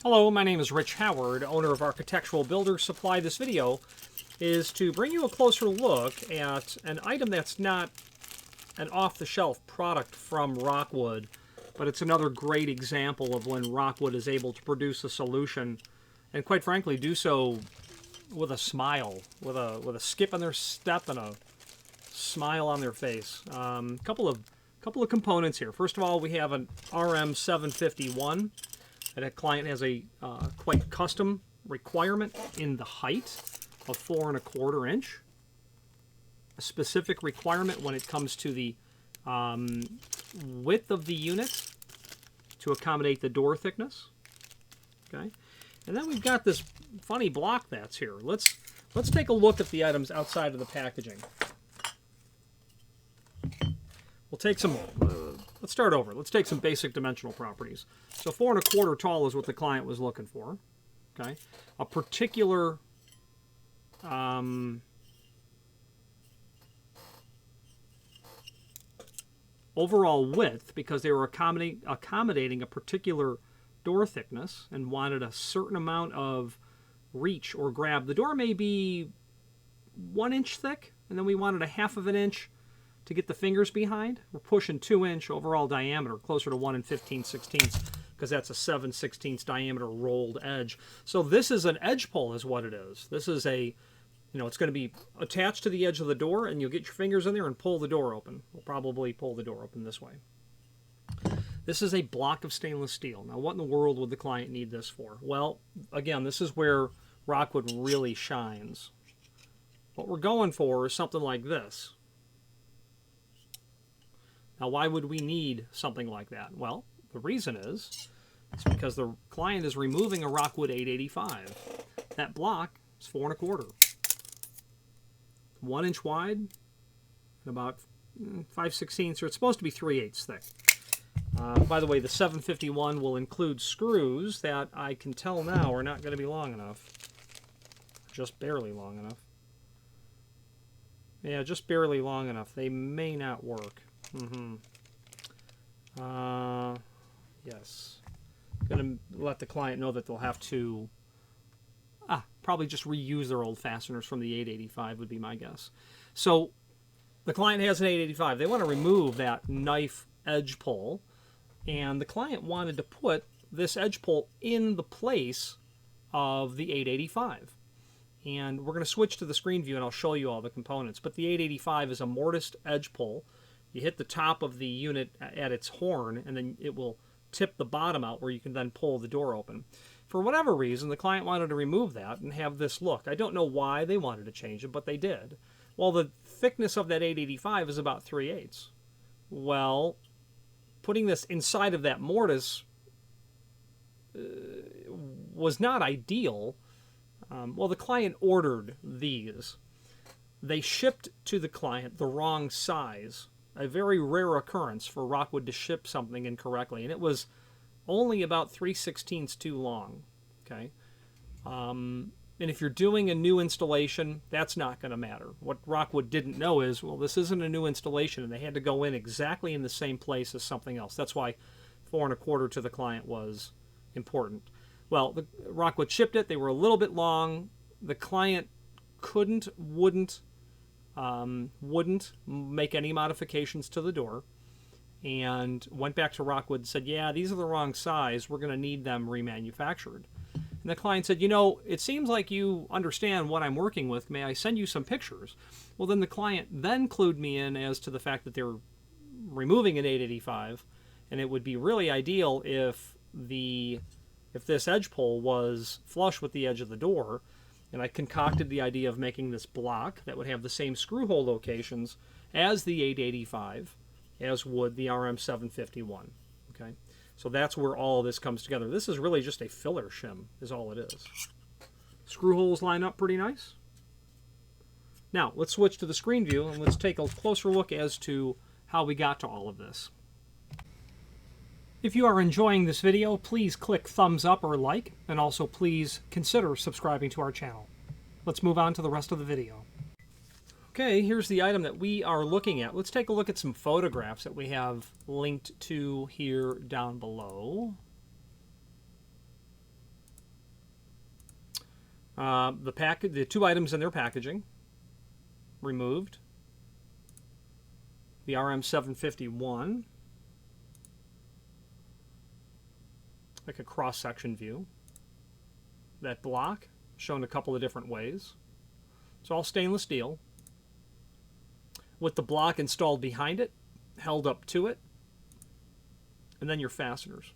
Hello, my name is Rich Howard, owner of Architectural Builder Supply. This video is to bring you a closer look at an item that's not an off-the-shelf product from Rockwood, but it's another great example of when Rockwood is able to produce a solution, and quite frankly, do so with a smile, with a skip in their step and a smile on their face. Couple of components here. First of all, we have an RM751. And a client has a quite custom requirement in the height of 4 1/4 inch. A specific requirement when it comes to the width of the unit to accommodate the door thickness. Okay, and then we've got this funny block that's here. Let's take a look at the items outside of the packaging. We'll take some. Let's start over. Let's take some basic dimensional properties. So 4 1/4 tall is what the client was looking for. Okay, a particular overall width, because they were accommodating a particular door thickness and wanted a certain amount of reach or grab. The door may be 1 inch thick, and then we wanted a 1/2 inch to get the fingers behind. We're pushing 2 inch overall diameter, closer to 1 15/16, because that's a 7/16 diameter rolled edge. So this is an edge pull is what it is. This is a, it's going to be attached to the edge of the door, and you'll get your fingers in there and pull the door open. We'll probably pull the door open this way. This is a block of stainless steel. Now, what in the world would the client need this for? Well, again, this is where Rockwood really shines. What we're going for is something like this. Now, why would we need something like that? Well, the reason is it's because the client is removing a Rockwood 885. That block is 4 1/4. 1 inch wide and about 5/16, or it's supposed to be 3/8 thick. By the way, the 751 will include screws that I can tell now are not going to be long enough. Just barely long enough. Yeah, just barely long enough. They may not work. Yes. Going to let the client know that they'll have to probably just reuse their old fasteners from the 885 would be my guess. So the client has an 885. They want to remove that knife edge pull, and the client wanted to put this edge pull in the place of the 885. And we're going to switch to the screen view and I'll show you all the components. But the 885 is a mortised edge pull. You hit the top of the unit at its horn, and then it will tip the bottom out where you can then pull the door open. For whatever reason, the client wanted to remove that and have this look. I don't know why they wanted to change it, but they did. Well, the thickness of that 885 is about 3/8. Well, putting this inside of that mortise was not ideal. Well, the client ordered these. They shipped to the client the wrong size. A very rare occurrence for Rockwood to ship something incorrectly, and it was only about 3/16 too long. Okay, and if you're doing a new installation, that's not going to matter. What Rockwood didn't know is, well, this isn't a new installation, and they had to go in exactly in the same place as something else. That's why 4 1/4 to the client was important. Well, Rockwood shipped it. They were a little bit long. The client wouldn't make any modifications to the door, and went back to Rockwood and said, yeah, these are the wrong size. We're going to need them remanufactured. And the client said, it seems like you understand what I'm working with. May I send you some pictures? Well, then the client then clued me in as to the fact that they were removing an 885, and it would be really ideal if this edge pull was flush with the edge of the door. And I concocted the idea of making this block that would have the same screw hole locations as the 885, as would the RM751. Okay, so that's where all of this comes together. This is really just a filler shim, is all it is. Screw holes line up pretty nice. Now, let's switch to the screen view and let's take a closer look as to how we got to all of this. If you are enjoying this video, please click thumbs up or like, and also please consider subscribing to our channel. Let's move on to the rest of the video. Okay, here's the item that we are looking at. Let's take a look at some photographs that we have linked to here down below. The two items in their packaging removed. The RM751, like a cross-section view. That block, shown a couple of different ways. It's all stainless steel, with the block installed behind it, held up to it, and then your fasteners.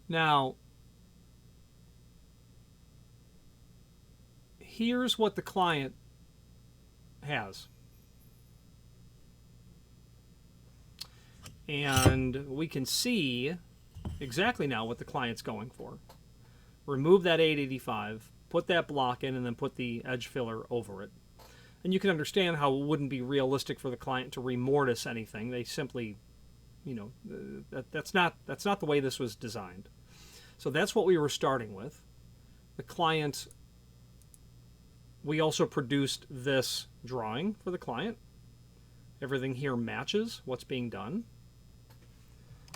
Now, here's what the client has. And we can see exactly now what the client's going for. Remove that 885, put that block in, and then put the edge filler over it. And you can understand how it wouldn't be realistic for the client to remortise anything. They simply, you know, that's not the way this was designed. So that's what we were starting with. The client, we also produced this drawing for the client. Everything here matches what's being done.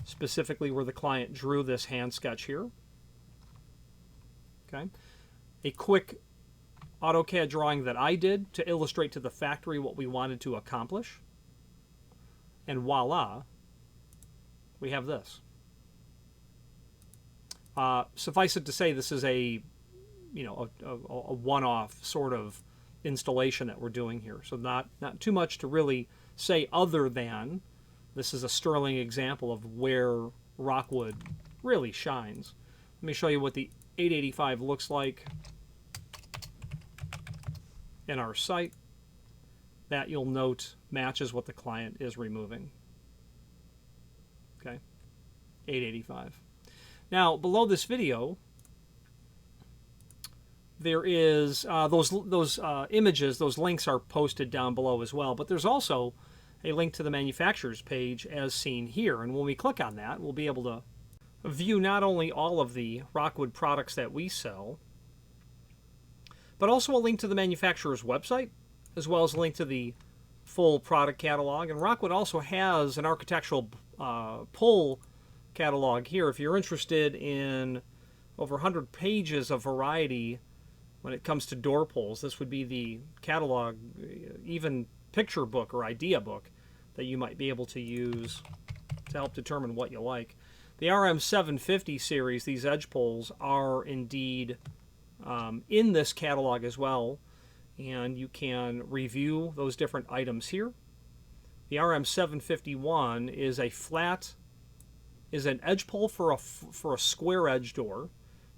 Specifically where the client drew this hand sketch here. Okay. A quick AutoCAD drawing that I did to illustrate to the factory what we wanted to accomplish. And voila, we have this. Suffice it to say, this is a one-off sort of installation that we're doing here. So not too much to really say other than this is a sterling example of where Rockwood really shines. Let me show you what the 885 looks like in our site. That, you'll note, matches what the client is removing. Okay, 885. Now, below this video, there is those images, those links are posted down below as well, but there's also a link to the manufacturer's page as seen here. And when we click on that, we'll be able to view not only all of the Rockwood products that we sell, but also a link to the manufacturer's website, as well as a link to the full product catalog. And Rockwood also has an architectural pull catalog here. If you're interested in over 100 pages of variety when it comes to door pulls, this would be the catalog, even picture book or idea book that you might be able to use to help determine what you like. The RM750 series, these edge pulls, are indeed in this catalog as well, and you can review those different items here. The RM751 is an edge pull for a square edge door.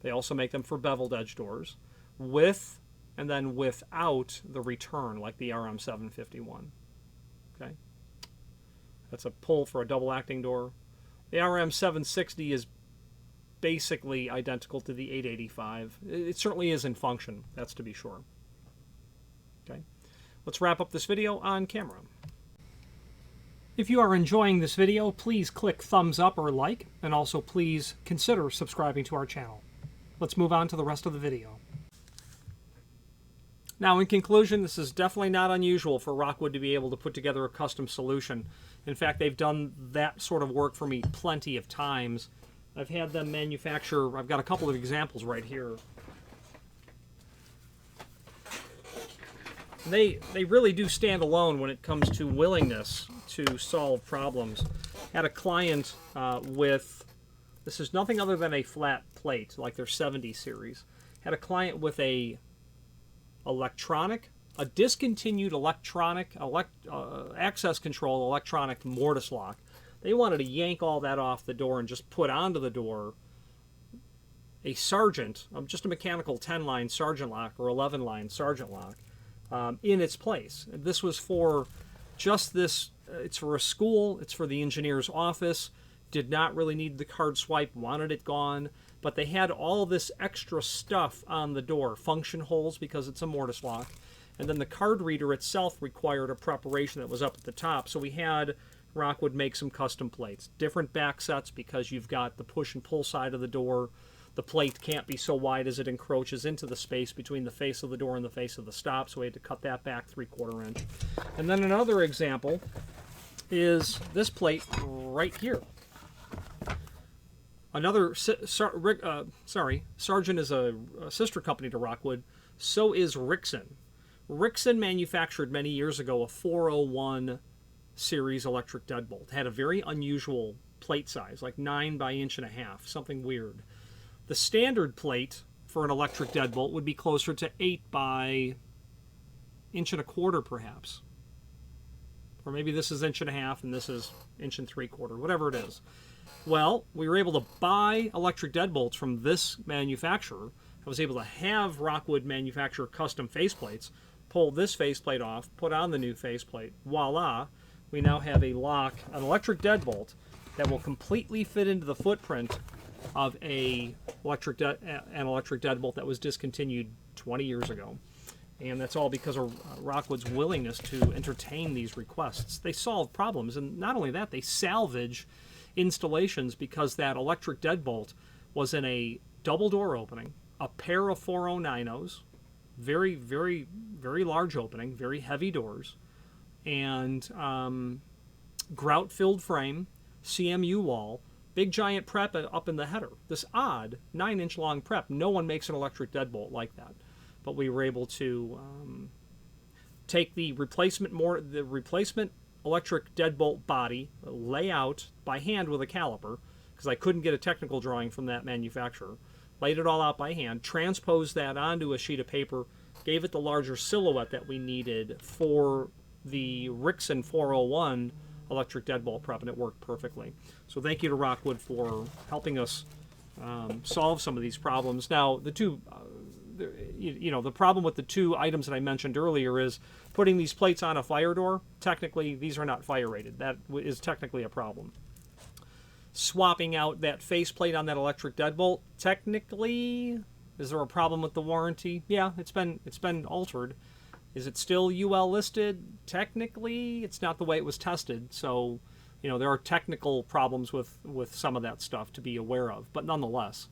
They also make them for beveled edge doors, with and then without the return, like the RM751. Okay, that's a pull for a double acting door. The RM760 is basically identical to the 885. It certainly is in function, that's to be sure. Okay, let's wrap up this video on camera. If you are enjoying this video, please click thumbs up or like, and also please consider subscribing to our channel. Let's move on to the rest of the video. Now, in conclusion, this is definitely not unusual for Rockwood to be able to put together a custom solution. In fact, they've done that sort of work for me plenty of times. I've had them manufacture, I've got a couple of examples right here. They really do stand alone when it comes to willingness to solve problems. Had a client with, this is nothing other than a flat plate, like their 70 series. Had a client with a discontinued electronic access control electronic mortise lock. They wanted to yank all that off the door and just put onto the door a Sargent, just a mechanical 10-line Sargent lock or 11-line Sargent lock in its place. This was for just this, it's for a school, it's for the engineer's office, did not really need the card swipe, wanted it gone, but they had all this extra stuff on the door, function holes because it's a mortise lock, and then the card reader itself required a preparation that was up at the top, so we had Rockwood make some custom plates. Different back sets because you've got the push and pull side of the door. The plate can't be so wide as it encroaches into the space between the face of the door and the face of the stop, so we had to cut that back 3/4 inch. And then another example is this plate right here. Another, Sargent is a sister company to Rockwood. So is Rixson. Rixson manufactured many years ago a 401 series electric deadbolt. It had a very unusual plate size, like 9 by 1.5 inches, something weird. The standard plate for an electric deadbolt would be closer to 8 by 1.25 inches, perhaps. Or maybe this is 1.5 inches and this is 1.75 inches, whatever it is. Well, we were able to buy electric deadbolts from this manufacturer. I was able to have Rockwood manufacture custom faceplates, pull this faceplate off, put on the new faceplate. Voila! We now have an electric deadbolt that will completely fit into the footprint of an electric deadbolt that was discontinued 20 years ago. And that's all because of Rockwood's willingness to entertain these requests. They solve problems, and not only that, they salvage installations because that electric deadbolt was in a double door opening, a pair of 409s, very, very, very large opening, very heavy doors, and grout-filled frame, CMU wall, big giant prep up in the header. This odd 9-inch long prep. No one makes an electric deadbolt like that. But we were able to take the replacement electric deadbolt body, lay out by hand with a caliper, because I couldn't get a technical drawing from that manufacturer, laid it all out by hand, transposed that onto a sheet of paper, gave it the larger silhouette that we needed for the Rixson 401 electric deadbolt prep, and it worked perfectly. So thank you to Rockwood for helping us solve some of these problems. Now, the two... the problem with the two items that I mentioned earlier is putting these plates on a fire door. Technically, these are not fire rated. That is technically a problem. Swapping out that faceplate on that electric deadbolt, technically, is there a problem with the warranty? Yeah, it's been altered. Is it still UL listed? Technically, it's not the way it was tested. So, there are technical problems with some of that stuff to be aware of. But nonetheless,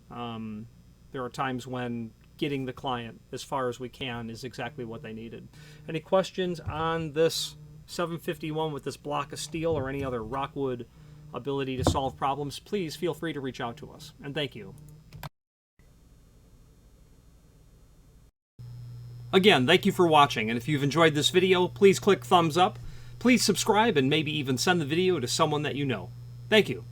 there are times when getting the client as far as we can is exactly what they needed. Any questions on this 751 with this block of steel or any other Rockwood ability to solve problems, please feel free to reach out to us. And thank you. Again, thank you for watching, and if you've enjoyed this video, please click thumbs up, please subscribe, and maybe even send the video to someone that you know. Thank you.